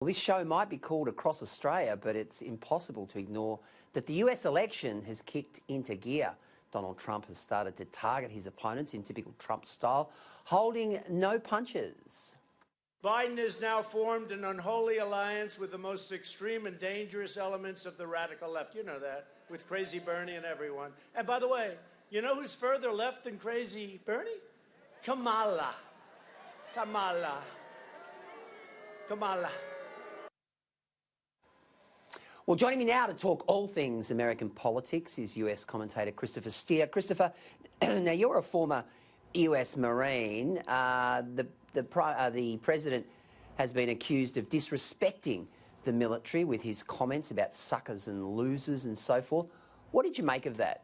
This show might be called Across Australia, but it's impossible to ignore that the US election has kicked into gear. Donald Trump has started to target his opponents in typical Trump style, holding no punches. Biden has now formed an unholy alliance with the most extreme and dangerous elements of the radical left. You know that, with Crazy Bernie and everyone. And by the way, you know who's further left than Crazy Bernie? Kamala. Kamala. Kamala. Well, joining me now to talk all things American politics is US commentator Christopher Stear. Christopher, now you're a former US Marine. The president has been accused of disrespecting the military with his comments about suckers and losers and so forth. What did you make of that?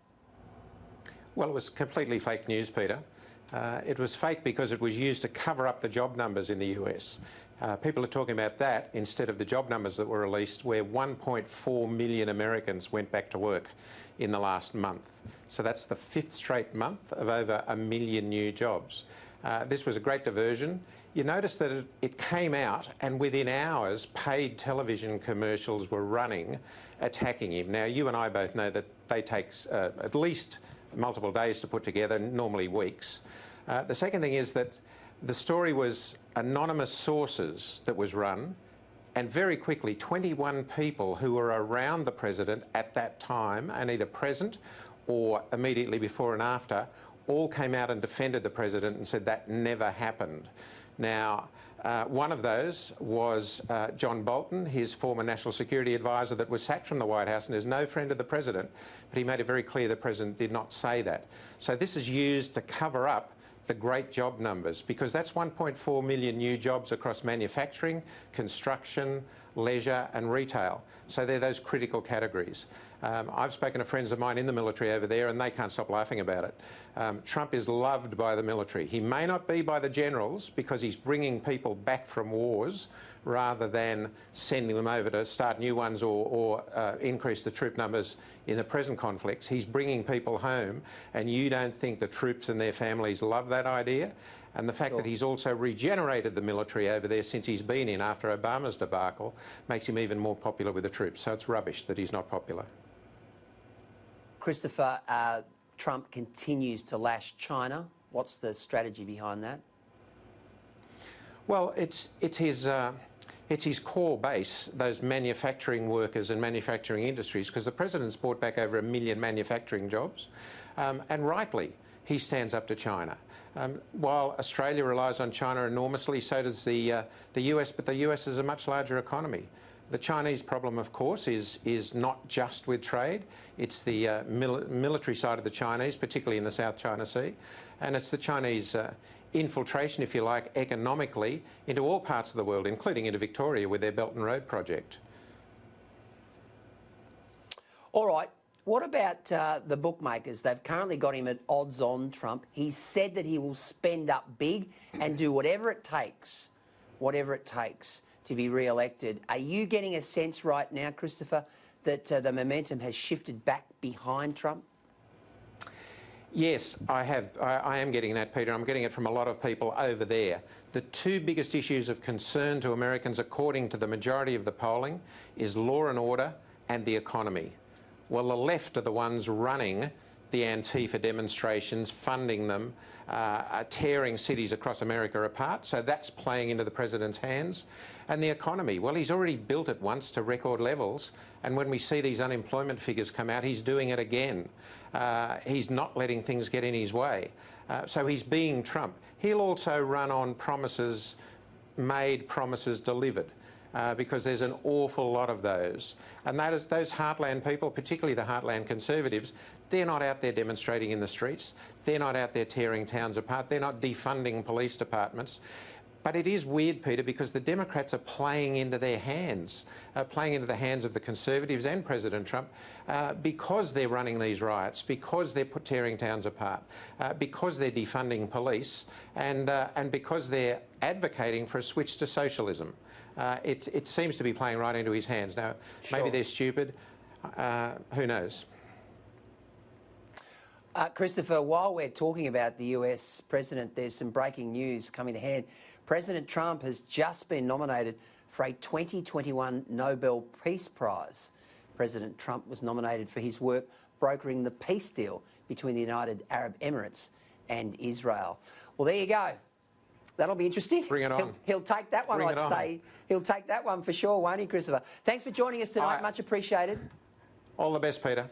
Well, it was completely fake news, Peter. It was fake because it was used to cover up the job numbers in the US. People are talking about that instead of the job numbers that were released, where 1.4 million Americans went back to work in the last month. So that's the 5th straight month of over 1 million new jobs. This was a great diversion. You notice that it came out, and within hours, paid television commercials were running, attacking him. Now, you and I both know that they take at least multiple days to put together, normally weeks. The second thing is that the story was anonymous sources that was run, and very quickly 21 people who were around the president at that time and either present or immediately before and after all came out and defended the president and said that never happened. Now, one of those was John Bolton, his former national security advisor that was sacked from the White House and is no friend of the president, but he made it very clear the president did not say that. So this is used to cover up the great job numbers, because that's 1.4 million new jobs across manufacturing, construction, leisure and retail. So they're those critical categories. I've spoken to friends of mine in the military over there and they can't stop laughing about it. Trump is loved by the military. He may not be by the generals because he's bringing people back from wars rather than sending them over to start new ones or increase the troop numbers in the present conflicts. He's bringing people home, and you don't think the troops and their families love that idea? And the fact that he's also regenerated the military over there since he's been in after Obama's debacle makes him even more popular with the troops. So it's rubbish that he's not popular. Christopher, Trump continues to lash China. What's the strategy behind that? Well, it's his core base, those manufacturing workers and manufacturing industries, because the president's brought back over 1 million manufacturing jobs, and rightly, he stands up to China. While Australia relies on China enormously, so does the US, but the US is a much larger economy. The Chinese problem, of course, is not just with trade. It's the military side of the Chinese, particularly in the South China Sea, and it's the Chinese infiltration, if you like, economically into all parts of the world, including into Victoria with their Belt and Road project. All right. What about the bookmakers? They've currently got him at odds on Trump. He said that he will spend up big and do whatever it takes to be re-elected. Are you getting a sense right now, Christopher, that the momentum has shifted back behind Trump? Yes, I am getting that, Peter. I'm getting it from a lot of people over there. The two biggest issues of concern to Americans, according to the majority of the polling, is law and order and the economy. Well, the left are the ones running the ANTIFA demonstrations, funding them, tearing cities across America apart. So that's playing into the president's hands. And the economy, well, he's already built it once to record levels. And when we see these unemployment figures come out, he's doing it again. He's not letting things get in his way. So he's being Trump. He'll also run on promises made, promises delivered. Because there's an awful lot of those. And those heartland people, particularly the heartland conservatives, they're not out there demonstrating in the streets. They're not out there tearing towns apart. They're not defunding police departments. But it is weird, Peter, because the Democrats are playing into their hands, playing into the hands of the Conservatives and President Trump, because they're running these riots, because they're tearing towns apart, because they're defunding police, and because they're advocating for a switch to socialism. It seems to be playing right into his hands. Now, maybe they're stupid. Who knows? Christopher, while we're talking about the US president, there's some breaking news coming to hand. President Trump has just been nominated for a 2021 Nobel Peace Prize. President Trump was nominated for his work brokering the peace deal between the United Arab Emirates and Israel. Well, there you go. That'll be interesting. Bring it on. He'll take that one, I'd say. He'll take that one for sure, won't he, Christopher? Thanks for joining us tonight. Much appreciated. All the best, Peter.